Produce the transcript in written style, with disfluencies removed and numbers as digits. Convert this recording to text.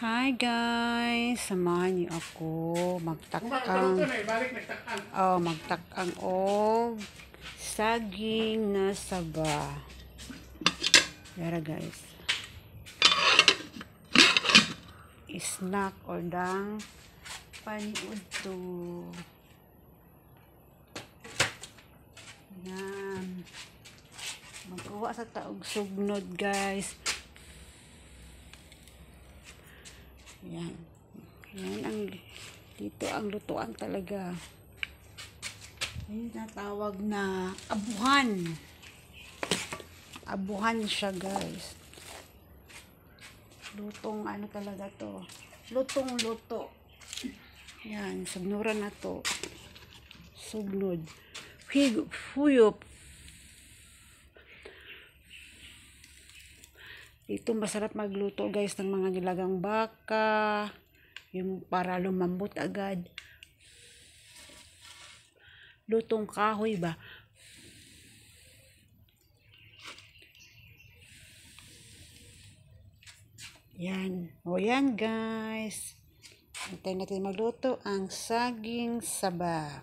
Hi guys, samahan niyo ako magtakang og saging na saba. Yara guys. Snack or dang paniud to. Yan. Magkuha sa taog sugnod guys. Yan. Yan ang dito ang lutuan talaga. Ayun na tawag na abuhan. Abuhan siya guys. Lutong ano talaga to. Lutong luto. Yan, sugnuran na to. Sugnod. Huyop. Ito masarap magluto guys ng mga nilagang baka, yung para lumambot agad. Lutong kahoy ba? Yan. O yan guys. Hintayin natin magluto ang saging saba.